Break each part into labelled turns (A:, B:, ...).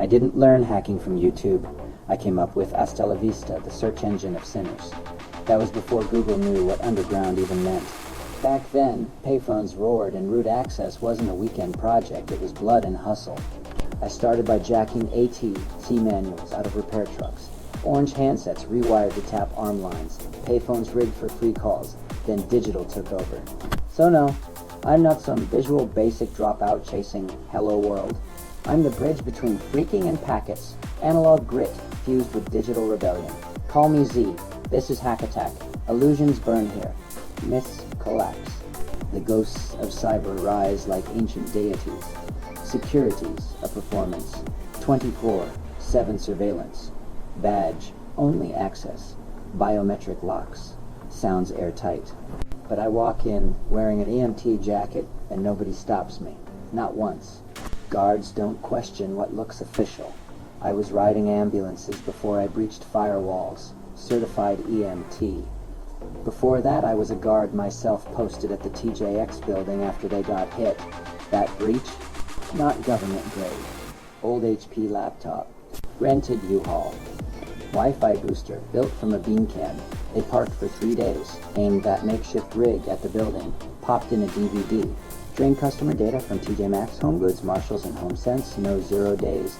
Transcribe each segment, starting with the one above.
A: I didn't learn hacking from YouTube. I came up with Hasta la Vista, the search engine of sinners. That was before Google knew what underground even meant. Back then, payphones roared and root access wasn't a weekend project, it was blood and hustle. I started by jacking AT-C manuals out of repair trucks. Orange handsets rewired to tap arm lines. Payphones rigged for free calls. Then digital took over. So no, I'm not some visual basic dropout chasing hello world. I'm the bridge between phreaking and packets. Analog grit fused with digital rebellion. Call me Z. This is Hak Attack. Illusions burn here. Myths collapse. The ghosts of cyber rise like ancient deities. Security's a performance. 24/7 surveillance. Badge, only access. Biometric locks. Sounds airtight. But I walk in wearing an EMT jacket and nobody stops me. Not once. Guards don't question what looks official. I was riding ambulances before I breached firewalls. Certified EMT. Before that, I was a guard myself posted at the TJX building after they got hit. That breach? Not government grade. Old HP laptop. Rented U-Haul. Wi-Fi booster built from a bean can. They parked for 3 days, aimed that makeshift rig at the building, popped in a DVD. Drained customer data from TJ Maxx, Home Goods, Marshalls, and HomeSense. No 0 days.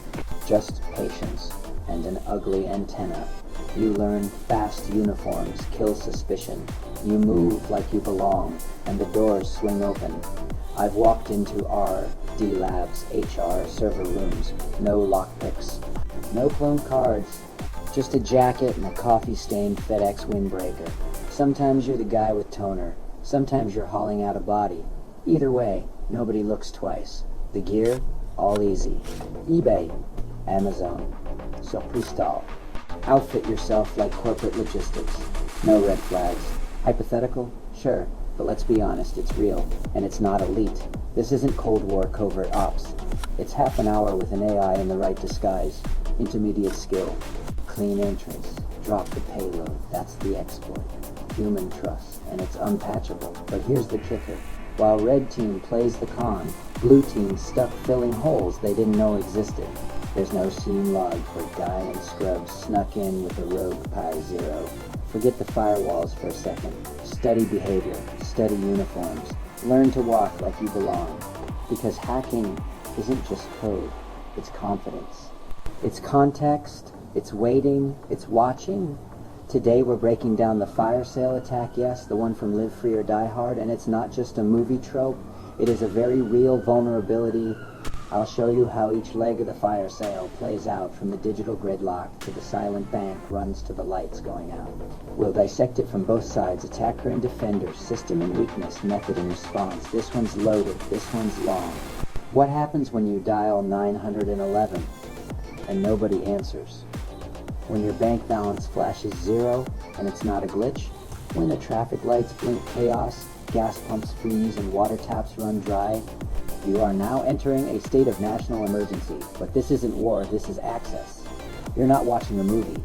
A: Just patience. And an ugly antenna. You learn fast uniforms kill suspicion. You move like you belong, and the doors swing open. I've walked into R&D labs, HR, server rooms. No lockpicks. No cloned cards. Just a jacket and a coffee-stained FedEx windbreaker. Sometimes you're the guy with toner. Sometimes you're hauling out a body. Either way, nobody looks twice. The gear, all easy. eBay, Amazon, Sopristal. Outfit yourself like corporate logistics. No red flags. Hypothetical? Sure, but let's be honest, it's real, and it's not elite. This isn't Cold War covert ops. It's half an hour with an AI in the right disguise. Intermediate skill. Clean entrance. Drop the payload. That's the exploit. Human trust, and it's unpatchable. But here's the kicker. While red team plays the con, blue team stuck filling holes they didn't know existed. There's no scene log for guy in scrubs snuck in with a rogue Pi Zero. Forget the firewalls for a second. Study behavior, study uniforms. Learn to walk like you belong. Because hacking isn't just code, it's confidence. It's context, it's waiting, it's watching. Today we're breaking down the fire sale attack, yes, the one from Live Free or Die Hard, and it's not just a movie trope, it is a very real vulnerability. I'll show you how each leg of the fire sale plays out, from the digital gridlock to the silent bank runs to the lights going out. We'll dissect it from both sides, attacker and defender, system and weakness, method and response. This one's loaded, this one's long. What happens when you dial 911 and nobody answers? When your bank balance flashes 0 and it's not a glitch? When the traffic lights blink chaos, gas pumps freeze, and water taps run dry? You are now entering a state of national emergency. But this isn't war, this is access. You're not watching a movie.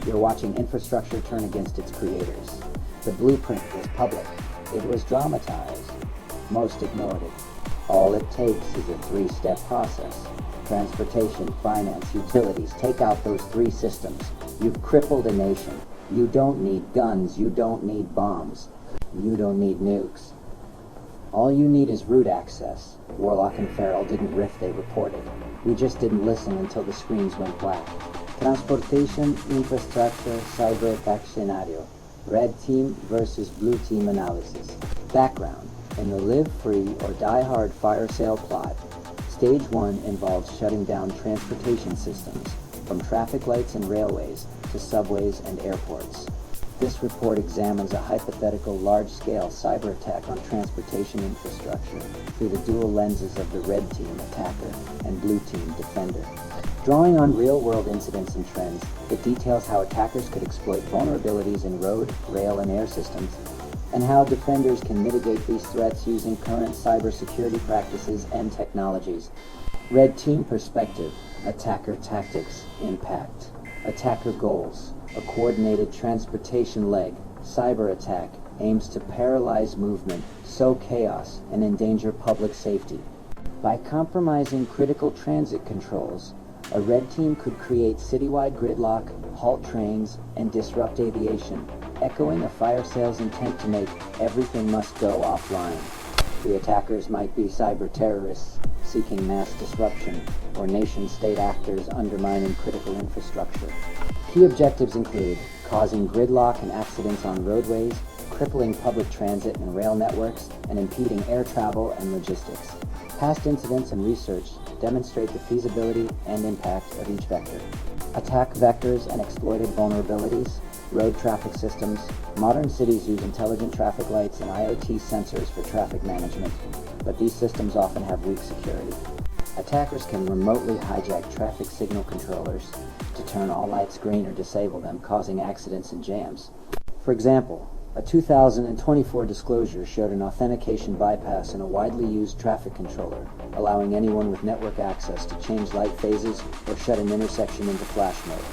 A: You're watching infrastructure turn against its creators. The blueprint was public. It was dramatized. Most ignored it. All it takes is a 3-step process. Transportation, finance, utilities. Take out those 3 systems. You've crippled a nation. You don't need guns. You don't need bombs. You don't need nukes. All you need is root access. Warlock and Farrell didn't riff, they reported. We just didn't listen until the screens went black. Transportation, infrastructure, cyberattack scenario. Red team versus blue team analysis. Background. In the Live Free or Die Hard fire sale plot, Stage 1 involves shutting down transportation systems, from traffic lights and railways to subways and airports. This report examines a hypothetical large-scale cyber attack on transportation infrastructure through the dual lenses of the red team attacker and blue team defender. Drawing on real-world incidents and trends, it details how attackers could exploit vulnerabilities in road, rail, and air systems, and how defenders can mitigate these threats using current cybersecurity practices and technologies. Red team perspective, attacker tactics, impact. Attacker goals, a coordinated transportation leg. Cyber attack aims to paralyze movement, sow chaos, and endanger public safety. By compromising critical transit controls, A red team could create citywide gridlock, halt trains, and disrupt aviation, echoing a fire sale's intent to make everything must go offline. The attackers might be cyber terrorists seeking mass disruption, or nation-state actors undermining critical infrastructure. Key objectives include causing gridlock and accidents on roadways, crippling public transit and rail networks, and impeding air travel and logistics. Past incidents and research demonstrate the feasibility and impact of each vector. Attack vectors and exploited vulnerabilities. Road traffic systems. Modern cities use intelligent traffic lights and IoT sensors for traffic management, but these systems often have weak security. Attackers can remotely hijack traffic signal controllers to turn all lights green or disable them, causing accidents and jams. For example, a 2024 disclosure showed an authentication bypass in a widely used traffic controller, allowing anyone with network access to change light phases or shut an intersection into flash mode.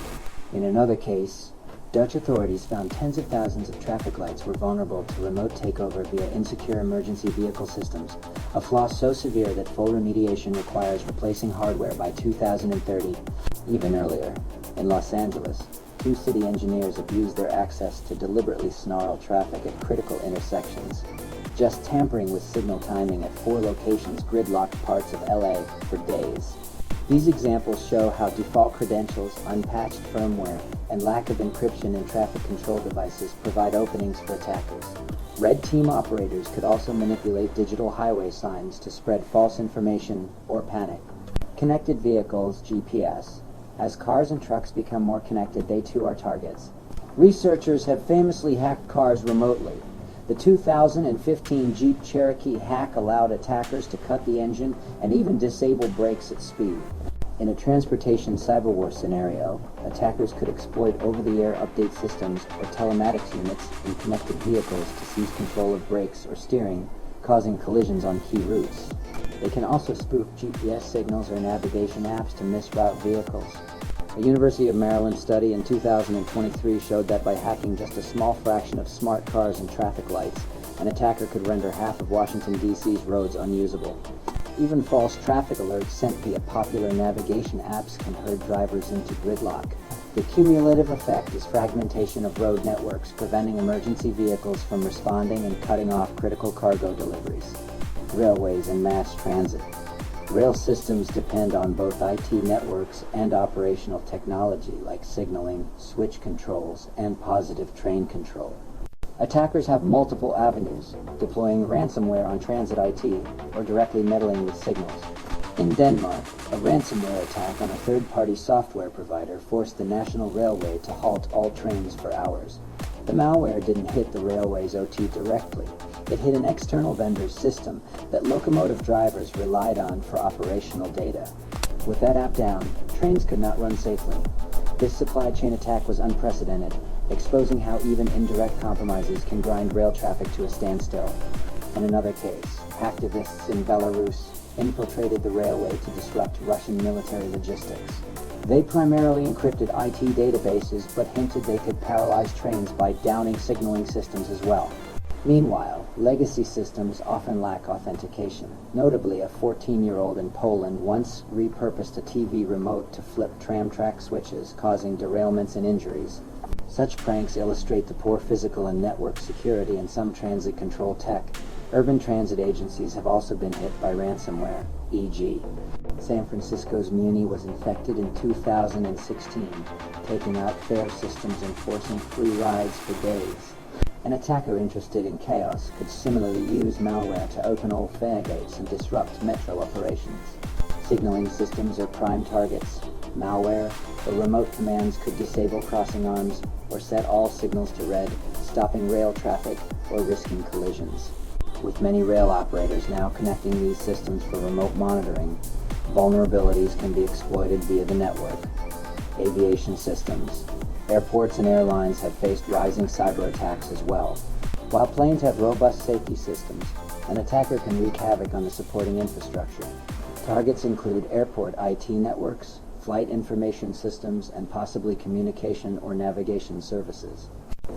A: In another case, Dutch authorities found tens of thousands of traffic lights were vulnerable to remote takeover via insecure emergency vehicle systems, a flaw so severe that full remediation requires replacing hardware by 2030. Even earlier, in Los Angeles, 2 city engineers abused their access to deliberately snarl traffic at critical intersections, just tampering with signal timing at 4 locations gridlocked parts of LA for days. These examples show how default credentials, unpatched firmware, and lack of encryption in traffic control devices provide openings for attackers. Red team operators could also manipulate digital highway signs to spread false information or panic. Connected vehicles, GPS. As cars and trucks become more connected, they too are targets. Researchers have famously hacked cars remotely. The 2015 Jeep Cherokee hack allowed attackers to cut the engine and even disable brakes at speed. In a transportation cyberwar scenario, attackers could exploit over-the-air update systems or telematics units in connected vehicles to seize control of brakes or steering, causing collisions on key routes. They can also spoof GPS signals or navigation apps to misroute vehicles. A University of Maryland study in 2023 showed that by hacking just a small fraction of smart cars and traffic lights, an attacker could render half of Washington, D.C.'s roads unusable. Even false traffic alerts sent via popular navigation apps can herd drivers into gridlock. The cumulative effect is fragmentation of road networks, preventing emergency vehicles from responding and cutting off critical cargo deliveries. Railways and mass transit. Rail systems depend on both IT networks and operational technology like signaling, switch controls, and positive train control. Attackers have multiple avenues, deploying ransomware on transit IT or directly meddling with signals. In Denmark, a ransomware attack on a third-party software provider forced the National Railway to halt all trains for hours. The malware didn't hit the railway's OT directly. It hit an external vendor's system that locomotive drivers relied on for operational data. With that app down, trains could not run safely. This supply chain attack was unprecedented, exposing how even indirect compromises can grind rail traffic to a standstill. In another case, activists in Belarus infiltrated the railway to disrupt Russian military logistics. They primarily encrypted IT databases, but hinted they could paralyze trains by downing signaling systems as well. Meanwhile, legacy systems often lack authentication. Notably, a 14-year-old in Poland once repurposed a TV remote to flip tram track switches, causing derailments and injuries. Such pranks illustrate the poor physical and network security in some transit control tech. Urban transit agencies have also been hit by ransomware, e.g. San Francisco's Muni was infected in 2016, taking out fare systems and forcing free rides for days. An attacker interested in chaos could similarly use malware to open all fare gates and disrupt metro operations. Signaling systems are prime targets. Malware or remote commands could disable crossing arms or set all signals to red, stopping rail traffic or risking collisions. With many rail operators now connecting these systems for remote monitoring, vulnerabilities can be exploited via the network. Aviation systems. Airports and airlines have faced rising cyber attacks as well. While planes have robust safety systems, an attacker can wreak havoc on the supporting infrastructure. Targets include airport IT networks, flight information systems, and possibly communication or navigation services.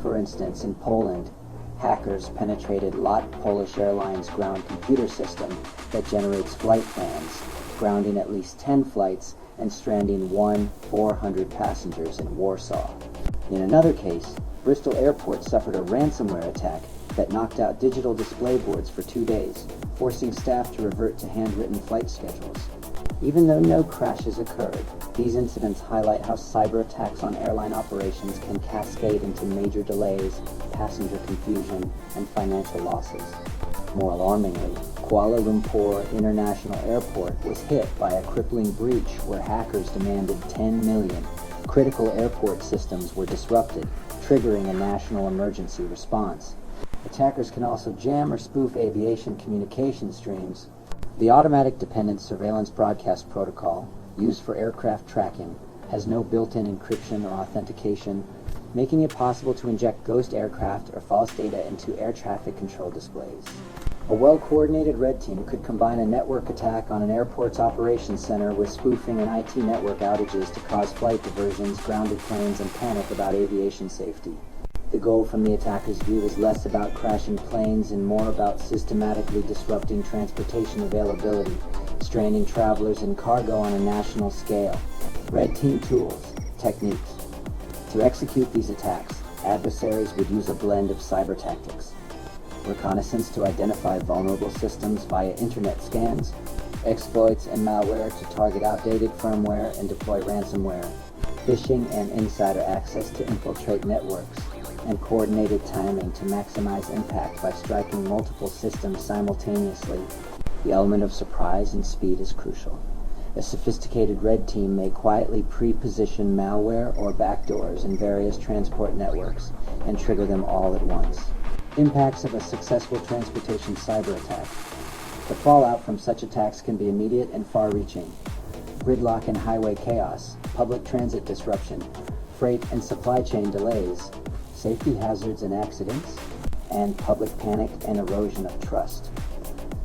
A: For instance, in Poland, hackers penetrated LOT Polish Airlines ground computer system that generates flight plans, grounding at least 10 flights and stranding 400 passengers in Warsaw. In another case, Bristol Airport suffered a ransomware attack that knocked out digital display boards for 2 days, forcing staff to revert to handwritten flight schedules. Even though no crashes occurred, these incidents highlight how cyber attacks on airline operations can cascade into major delays, passenger confusion, and financial losses. More alarmingly, Kuala Lumpur International Airport was hit by a crippling breach where hackers demanded $10 million. Critical airport systems were disrupted, triggering a national emergency response. Attackers can also jam or spoof aviation communication streams. The Automatic Dependent Surveillance Broadcast Protocol, used for aircraft tracking, has no built-in encryption or authentication, making it possible to inject ghost aircraft or false data into air traffic control displays. A well-coordinated red team could combine a network attack on an airport's operations center with spoofing and IT network outages to cause flight diversions, grounded planes, and panic about aviation safety. The goal from the attacker's view is less about crashing planes and more about systematically disrupting transportation availability, stranding travelers and cargo on a national scale. Red team tools, techniques. To execute these attacks, adversaries would use a blend of cyber tactics. Reconnaissance to identify vulnerable systems via internet scans, exploits and malware to target outdated firmware and deploy ransomware, phishing and insider access to infiltrate networks, and coordinated timing to maximize impact by striking multiple systems simultaneously. The element of surprise and speed is crucial. A sophisticated red team may quietly pre-position malware or backdoors in various transport networks and trigger them all at once. Impacts of a successful transportation cyber attack. The fallout from such attacks can be immediate and far-reaching. Gridlock and highway chaos, public transit disruption, freight and supply chain delays, safety hazards and accidents, and public panic and erosion of trust.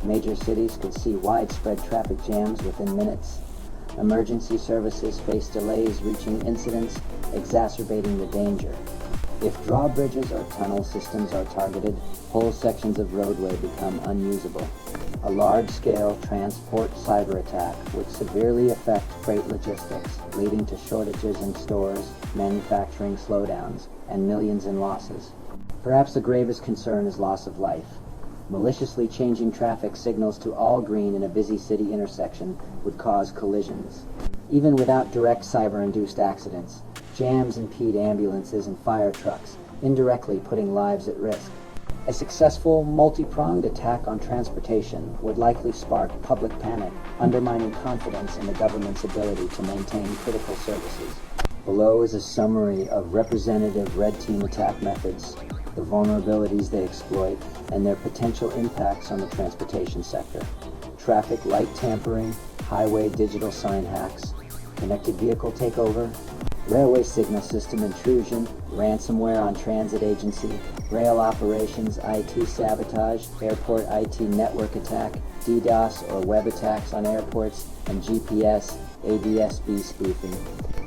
A: Major cities could see widespread traffic jams within minutes. Emergency services face delays reaching incidents, exacerbating the danger. If drawbridges or tunnel systems are targeted, whole sections of roadway become unusable. A large-scale transport cyber attack would severely affect freight logistics, leading to shortages in stores, manufacturing slowdowns, and millions in losses. Perhaps the gravest concern is loss of life. Maliciously changing traffic signals to all green in a busy city intersection would cause collisions. Even without direct cyber-induced accidents, jams impede ambulances and fire trucks, indirectly putting lives at risk. A successful, multi-pronged attack on transportation would likely spark public panic, undermining confidence in the government's ability to maintain critical services. Below is a summary of representative red team attack methods, the vulnerabilities they exploit, and their potential impacts on the transportation sector. Traffic light tampering, highway digital sign hacks, connected vehicle takeover, railway signal system intrusion, ransomware on transit agency, rail operations IT sabotage, airport IT network attack, DDoS or web attacks on airports, and GPS, ADSB spoofing.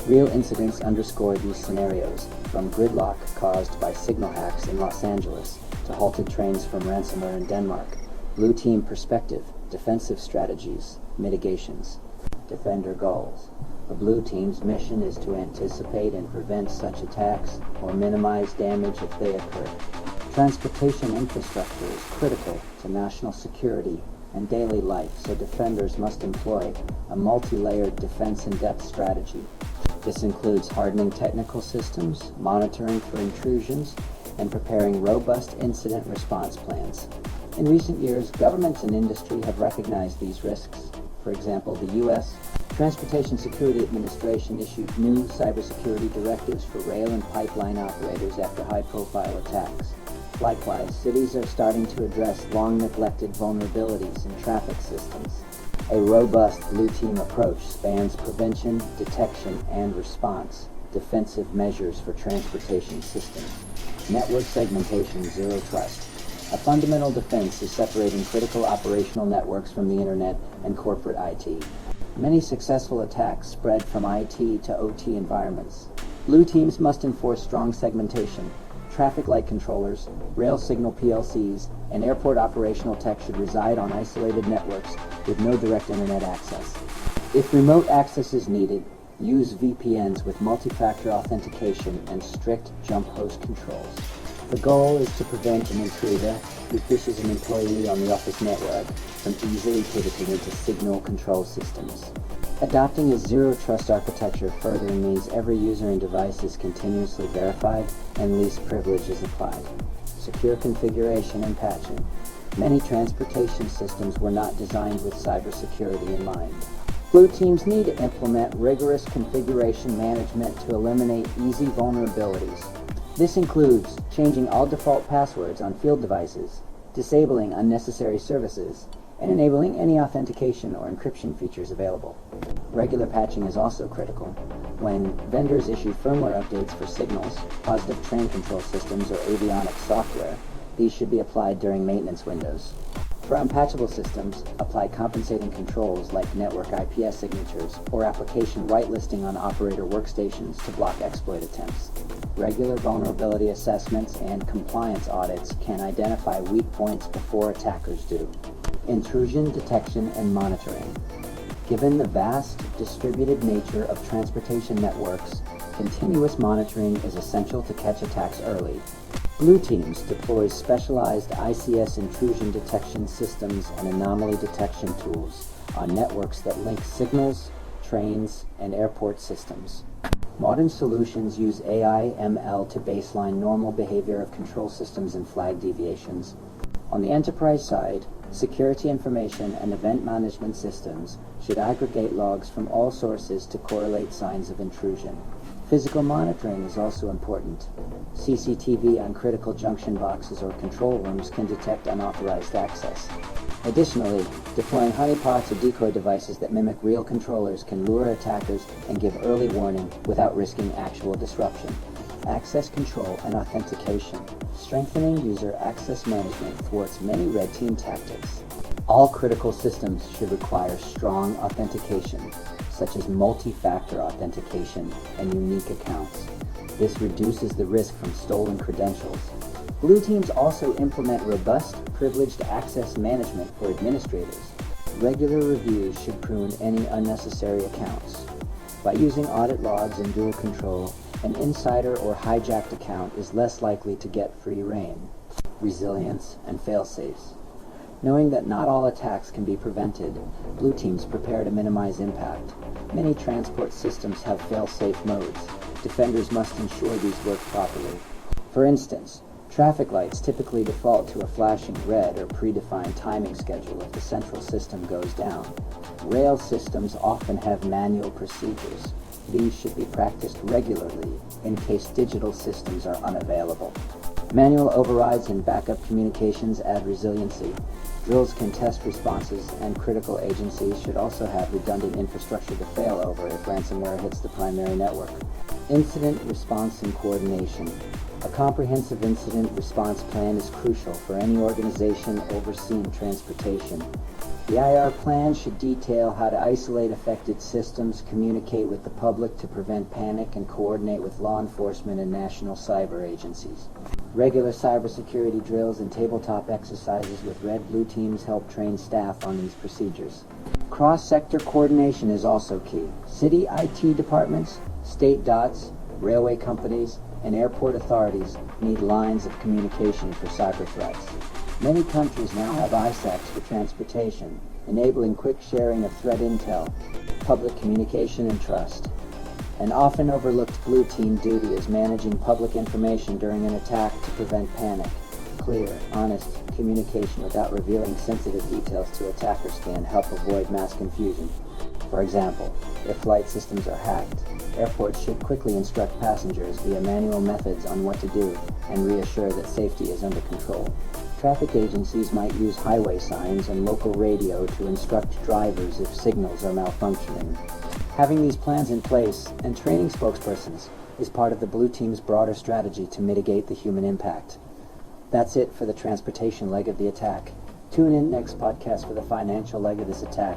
A: Real incidents underscore these scenarios, from gridlock caused by signal hacks in Los Angeles to halted trains from ransomware in Denmark. Blue team perspective, defensive strategies, mitigations. Defender goals. The blue team's mission is to anticipate and prevent such attacks or minimize damage if they occur. Transportation infrastructure is critical to national security and daily life, so defenders must employ a multi-layered defense-in-depth strategy. This includes hardening technical systems, monitoring for intrusions, and preparing robust incident response plans. In recent years, governments and industry have recognized these risks. For example, the U.S. Transportation Security Administration issued new cybersecurity directives for rail and pipeline operators after high-profile attacks. Likewise, cities are starting to address long-neglected vulnerabilities in traffic systems. A robust blue team approach spans prevention, detection, and response, defensive measures for transportation systems. Network segmentation, zero trust. A fundamental defense is separating critical operational networks from the internet and corporate IT. Many successful attacks spread from IT to OT environments. Blue teams must enforce strong segmentation. Traffic light controllers, rail signal PLCs, and airport operational tech should reside on isolated networks with no direct internet access. If remote access is needed, use VPNs with multi-factor authentication and strict jump host controls. The goal is to prevent an intruder who fishes an employee on the office network from easily pivoting into signal control systems. Adopting a zero-trust architecture further means every user and device is continuously verified and least privilege is applied. Secure configuration and patching. Many transportation systems were not designed with cybersecurity in mind. Blue teams need to implement rigorous configuration management to eliminate easy vulnerabilities. This includes changing all default passwords on field devices, disabling unnecessary services, and enabling any authentication or encryption features available. Regular patching is also critical. When vendors issue firmware updates for signals, positive train control systems, or avionics software, these should be applied during maintenance windows. For unpatchable systems, apply compensating controls like network IPS signatures or application whitelisting on operator workstations to block exploit attempts. Regular vulnerability assessments and compliance audits can identify weak points before attackers do. Intrusion detection and monitoring. Given the vast, distributed nature of transportation networks, continuous monitoring is essential to catch attacks early. Blue teams deploy specialized ICS intrusion detection systems and anomaly detection tools on networks that link signals, trains, and airport systems. Modern solutions use AI/ML to baseline normal behavior of control systems and flag deviations. On the enterprise side, security information and event management systems should aggregate logs from all sources to correlate signs of intrusion. Physical monitoring is also important. CCTV on critical junction boxes or control rooms can detect unauthorized access. Additionally, deploying honeypots or decoy devices that mimic real controllers can lure attackers and give early warning without risking actual disruption. Access control and authentication. Strengthening user access management thwarts many red team tactics. All critical systems should require strong authentication, such as multi-factor authentication and unique accounts. This reduces the risk from stolen credentials. Blue teams also implement robust privileged access management for administrators. Regular reviews should prune any unnecessary accounts. By using audit logs and dual control, an insider or hijacked account is less likely to get free rein. Resilience and fail-safes. Knowing that not all attacks can be prevented, blue teams prepare to minimize impact. Many transport systems have fail-safe modes. Defenders must ensure these work properly. For instance, traffic lights typically default to a flashing red or predefined timing schedule if the central system goes down. Rail systems often have manual procedures. These should be practiced regularly in case digital systems are unavailable. Manual overrides and backup communications add resiliency. Drills can test responses, and critical agencies should also have redundant infrastructure to fail over if ransomware hits the primary network. Incident response and coordination. A comprehensive incident response plan is crucial for any organization overseeing transportation. The IR plan should detail how to isolate affected systems, communicate with the public to prevent panic, and coordinate with law enforcement and national cyber agencies. Regular cybersecurity drills and tabletop exercises with red-blue teams help train staff on these procedures. Cross-sector coordination is also key. City IT departments, state DOTs, railway companies, and airport authorities need lines of communication for cyber threats. Many countries now have ISACs for transportation, enabling quick sharing of threat intel, public communication, and trust. An often overlooked blue team duty is managing public information during an attack to prevent panic. Clear, honest communication without revealing sensitive details to attackers can help avoid mass confusion. For example, if flight systems are hacked, airports should quickly instruct passengers via manual methods on what to do and reassure that safety is under control. Traffic agencies might use highway signs and local radio to instruct drivers if signals are malfunctioning. Having these plans in place and training spokespersons is part of the blue team's broader strategy to mitigate the human impact. That's it for the transportation leg of the attack. Tune in next podcast for the financial leg of this attack.